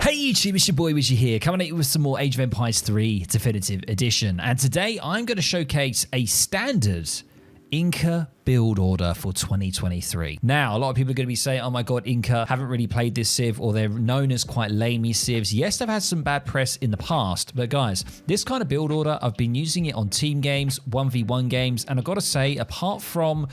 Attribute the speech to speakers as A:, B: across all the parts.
A: Hey YouTube, it's your boy Wizzy here, coming at you with some more Age of Empires 3 Definitive Edition. And today I'm going to showcase a standard Inca build order for 2023. Now, a lot of people are going to be saying, oh my god, Inca haven't really played this civ, or they're known as quite lamey civs. Yes, they've had some bad press in the past, but guys, this kind of build order, I've been using it on team games, 1v1 games, and I've got to say, apart from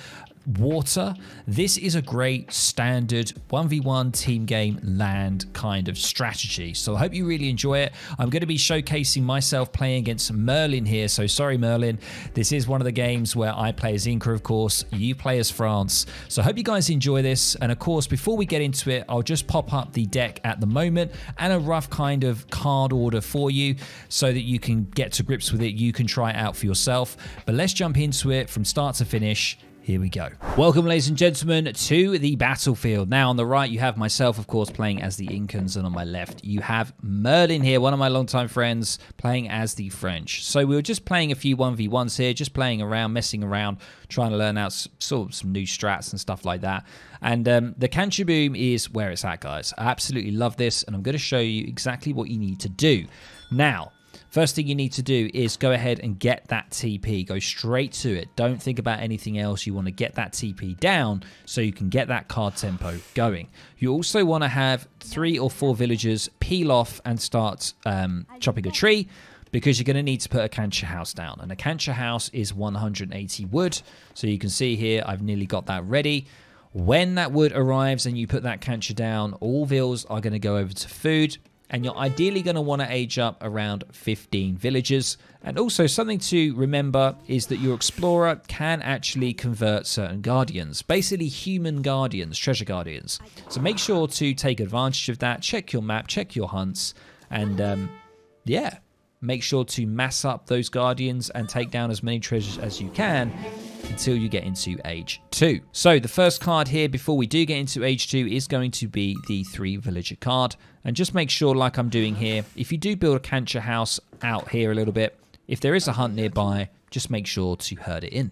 A: water, this is a great standard 1v1 team game land kind of strategy. So I hope you really enjoy it. I'm going to be showcasing myself playing against Merlin here. So sorry, Merlin. This is one of the games where I play as Inca, of course. You play as France. So I hope you guys enjoy this. And of course, before we get into it, I'll just pop up the deck at the moment and a rough kind of card order for you so that you can get to grips with it. You can try it out for yourself. But let's jump into it from start to finish. Here we go. Welcome, ladies and gentlemen, to the battlefield. Now, on the right, you have myself, of course, playing as the Incans, and on my left, you have Merlin here, one of my longtime friends, playing as the French. So we were just playing a few 1v1s here, just playing around, messing around, trying to learn out sort of some new strats and stuff like that. And the cancer boom is where it's at, guys. I absolutely love this, and I'm going to show you exactly what you need to do. Now, first thing you need to do is go ahead and get that TP. Go straight to it. Don't think about anything else. You want to get that TP down so you can get that card tempo going. You also want to have 3 or 4 villagers peel off and start chopping a tree, because you're going to need to put a cancer house down. And a cancer house is 180 wood. So you can see here, I've nearly got that ready. When that wood arrives and you put that cancer down, all vills are going to go over to food. And you're ideally going to want to age up around 15 villagers. And also something to remember is that your explorer can actually convert certain guardians, basically human guardians, treasure guardians. So make sure to take advantage of that. Check your map, check your hunts, and yeah, make sure to mass up those guardians and take down as many treasures as you can until you get into Age 2. So the first card here before we do get into Age 2 is going to be the 3 villager card. And just make sure, like I'm doing here, if you do build a cancer house out here a little bit, if there is a hunt nearby, just make sure to herd it in.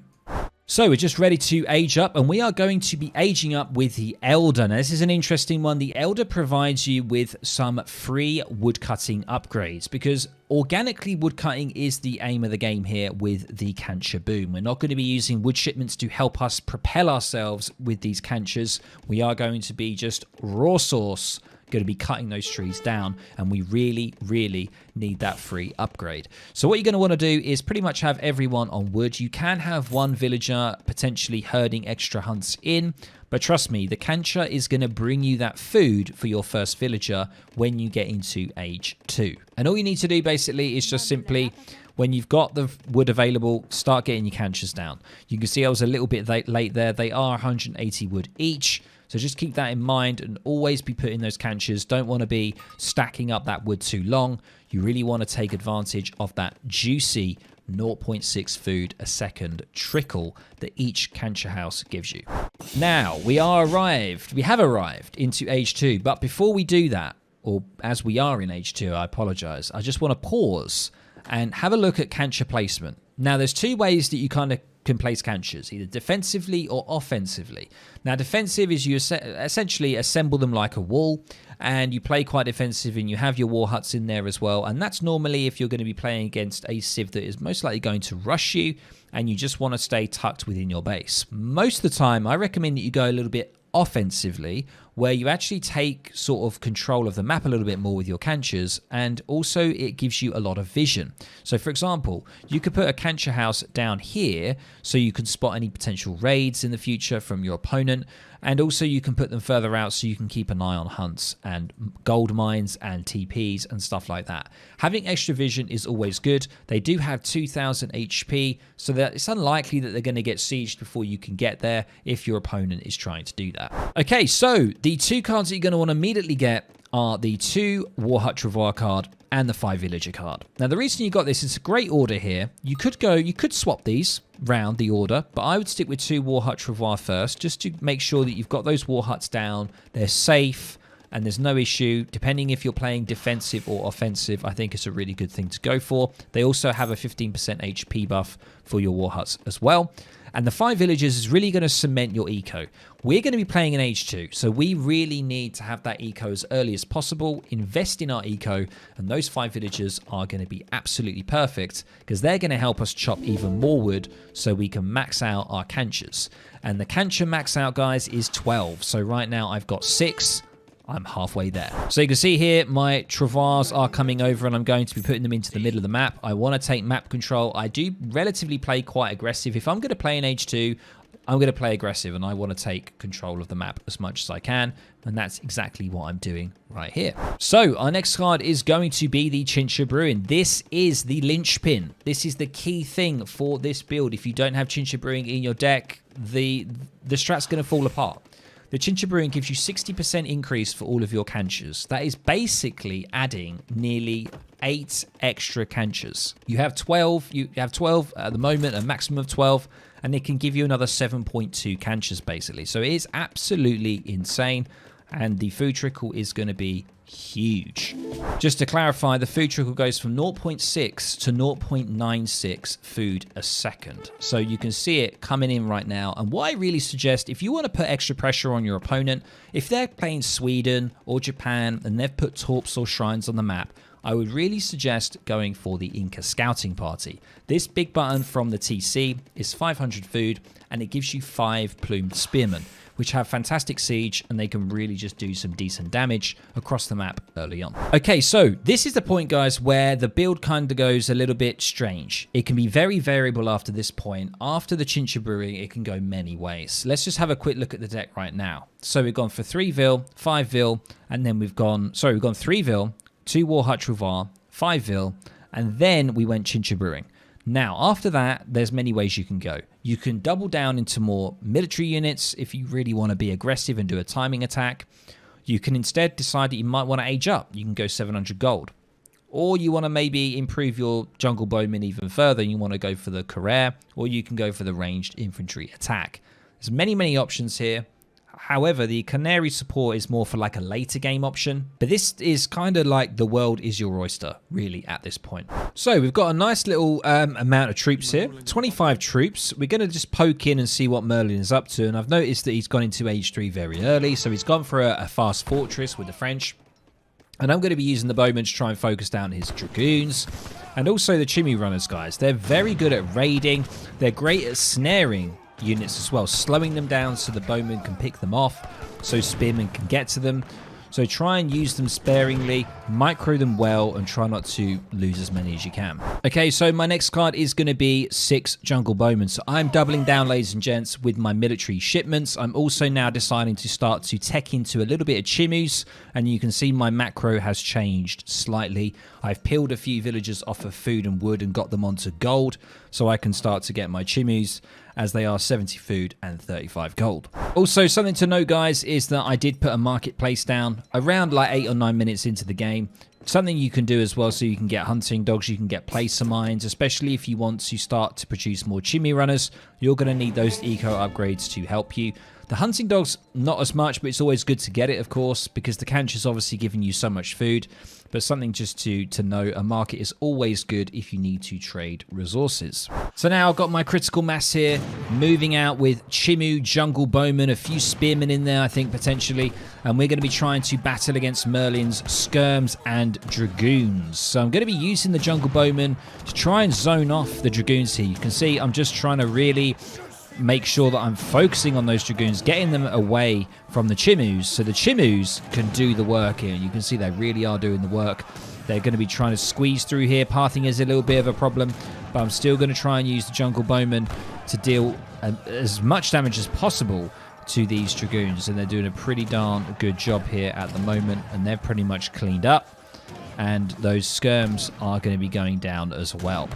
A: So we're just ready to age up, and we are going to be aging up with the Elder. Now, this is an interesting one. The Elder provides you with some free woodcutting upgrades, because organically woodcutting is the aim of the game here with the cancer boom. We're not going to be using wood shipments to help us propel ourselves with these cancers. We are going to be just raw source, going to be cutting those trees down, and we really need that free upgrade. So what you're going to want to do is pretty much have everyone on wood. You can have one villager potentially herding extra hunts in, but trust me, the cancer is going to bring you that food for your first villager when you get into Age 2. And all you need to do basically is just simply, when you've got the wood available, start getting your cancers down. You can see I was a little bit late there. They are 180 wood each. So just keep that in mind and always be putting those cancers. Don't want to be stacking up that wood too long. You really want to take advantage of that juicy 0.6 food a second trickle that each cancer house gives you. Now, we have arrived into Age 2. But before we do that, or as we are in Age 2, I apologize, I just want to pause and have a look at cancer placement. Now, there's 2 ways that you kind of can place cancers, either defensively or offensively. Now, defensive is you essentially assemble them like a wall, and you play quite defensive, and you have your war huts in there as well. And that's normally if you're going to be playing against a civ that is most likely going to rush you, and you just want to stay tucked within your base. Most of the time, I recommend that you go a little bit offensively, where you actually take sort of control of the map a little bit more with your cancers, and also it gives you a lot of vision. So for example, you could put a cancer house down here so you can spot any potential raids in the future from your opponent, and also you can put them further out so you can keep an eye on hunts and gold mines and TPs and stuff like that. Having extra vision is always good. They do have 2000 HP, so that it's unlikely that they're going to get sieged before you can get there if your opponent is trying to do that. Okay, so the 2 cards that you're going to want to immediately get are the 2 War Hut Travois card and the 5 Villager card. Now, the reason you got this, it's a great order here. You could swap these round the order, but I would stick with 2 War Hut Travois first, just to make sure that you've got those War Huts down, they're safe, and there's no issue. Depending if you're playing defensive or offensive, I think it's a really good thing to go for. They also have a 15% HP buff for your War Huts as well. And the 5 villagers is really going to cement your eco. We're going to be playing in age 2, so we really need to have that eco as early as possible, invest in our eco, and those 5 villagers are going to be absolutely perfect because they're going to help us chop even more wood so we can max out our canchers. And the cancher max out, guys, is 12. So right now I've got 6. I'm halfway there. So you can see here, my Travars are coming over and I'm going to be putting them into the middle of the map. I want to take map control. I do relatively play quite aggressive. If I'm going to play in H2, I'm going to play aggressive and I want to take control of the map as much as I can. And that's exactly what I'm doing right here. So our next card is going to be the Chincha Brewing. This is the linchpin. This is the key thing for this build. If you don't have Chincha Brewing in your deck, the strat's going to fall apart. The Chincha Brewing gives you 60% increase for all of your canchers. That is basically adding nearly 8 extra canchers. You have 12 at the moment, a maximum of 12, and it can give you another 7.2 canchers basically. So it is absolutely insane, and the food trickle is going to be huge. Just to clarify, the food trickle goes from 0.6 to 0.96 food a second. So you can see it coming in right now. And what I really suggest, if you want to put extra pressure on your opponent, if they're playing Sweden or Japan and they've put torps or shrines on the map, I would really suggest going for the Inca Scouting Party. This big button from the TC is 500 food and it gives you 5 plumed spearmen, which have fantastic siege and they can really just do some decent damage across the map early on. Okay, so this is the point, guys, where the build kind of goes a little bit strange. It can be very variable after this point. After the Chincha Brewing, it can go many ways. Let's just have a quick look at the deck right now. So we've gone for 3 Vil, 5 Vil, and then we've gone 3 Vil, 2 War Hut Truvar, 5 Vil, and then we went Chincha Brewing. Now, after that, there's many ways you can go. You can double down into more military units if you really want to be aggressive and do a timing attack. You can instead decide that you might want to age up. You can go 700 gold. Or you want to maybe improve your jungle bowman even further. You want to go for the career, or you can go for the ranged infantry attack. There's many options here. However, the Canary support is more for like a later game option. But this is kind of like the world is your oyster, really, at this point. So we've got a nice little amount of troops here. 25 troops. We're going to just poke in and see what Merlin is up to. And I've noticed that he's gone into age 3 very early. So he's gone for a fast fortress with the French. And I'm going to be using the bowmen to try and focus down his dragoons. And also the Chimney Runners, guys. They're very good at raiding. They're great at snaring units as well, slowing them down so the bowmen can pick them off, so spearmen can get to them. So try and use them sparingly, micro them well, and try not to lose as many as you can. Okay, so my next card is going to be 6 jungle bowmen. So I'm doubling down, ladies and gents, with my military shipments. I'm also now deciding to start to tech into a little bit of chimus, and you can see my macro has changed slightly. I've peeled a few villagers off of food and wood and got them onto gold, so I can start to get my chimus, as they are 70 food and 35 gold. Also, something to note, guys, is that I did put a marketplace down around like 8 or 9 minutes into the game. Something you can do as well, so you can get hunting dogs, you can get placer mines, especially if you want to start to produce more chimney runners. You're going to need those eco upgrades to help you. The hunting dogs, not as much, but it's always good to get it, of course, because the canch is obviously giving you so much food. But something just to know, a market is always good if you need to trade resources. So now I've got my critical mass here, moving out with Chimu, Jungle Bowman, a few Spearmen in there, I think, potentially. And we're going to be trying to battle against Merlin's Skirms and Dragoons. So I'm going to be using the Jungle Bowman to try and zone off the Dragoons here. You can see I'm just trying to really make sure that I'm focusing on those Dragoons, getting them away from the Chimus, so the Chimus can do the work here. You can see they really are doing the work. They're going to be trying to squeeze through here. Pathing is a little bit of a problem, but I'm still going to try and use the Jungle Bowman to deal as much damage as possible to these Dragoons, and they're doing a pretty darn good job here at the moment, and they're pretty much cleaned up, and those Skirms are going to be going down as well.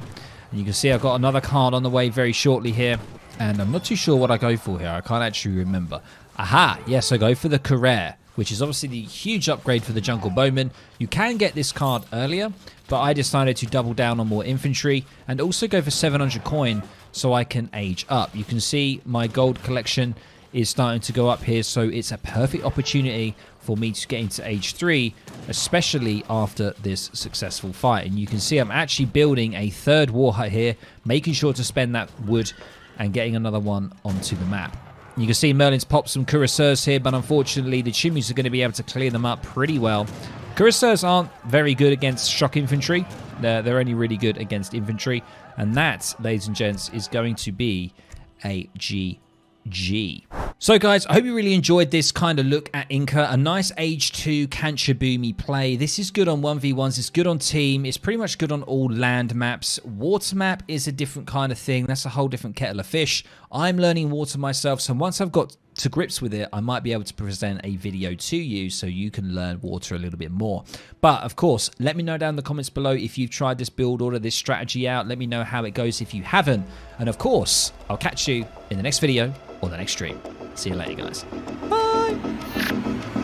A: And you can see I've got another card on the way very shortly here. And I'm not too sure what I go for here. I can't actually remember. Aha! Yes, I go for the Career, which is obviously the huge upgrade for the Jungle Bowman. You can get this card earlier, but I decided to double down on more infantry and also go for 700 coin so I can age up. You can see my gold collection is starting to go up here, so it's a perfect opportunity for me to get into age 3, especially after this successful fight. And you can see I'm actually building a 3rd war hut here, making sure to spend that wood and getting another one onto the map. You can see Merlin's popped some cuirassiers here, but unfortunately the Chimus are going to be able to clear them up pretty well. Cuirassiers aren't very good against shock infantry. They're only really good against infantry. And that, ladies and gents, is going to be a GG. So guys, I hope you really enjoyed this kind of look at Inca. A nice Age 2 Kanchabumi play. This is good on 1v1s. It's good on team. It's pretty much good on all land maps. Water map is a different kind of thing. That's a whole different kettle of fish. I'm learning water myself, so once I've got to grips with it, I might be able to present a video to you so you can learn water a little bit more. But of course, let me know down in the comments below if you've tried this build order, this strategy out. Let me know how it goes if you haven't. And of course, I'll catch you in the next video or the next stream. See you later, guys. Bye.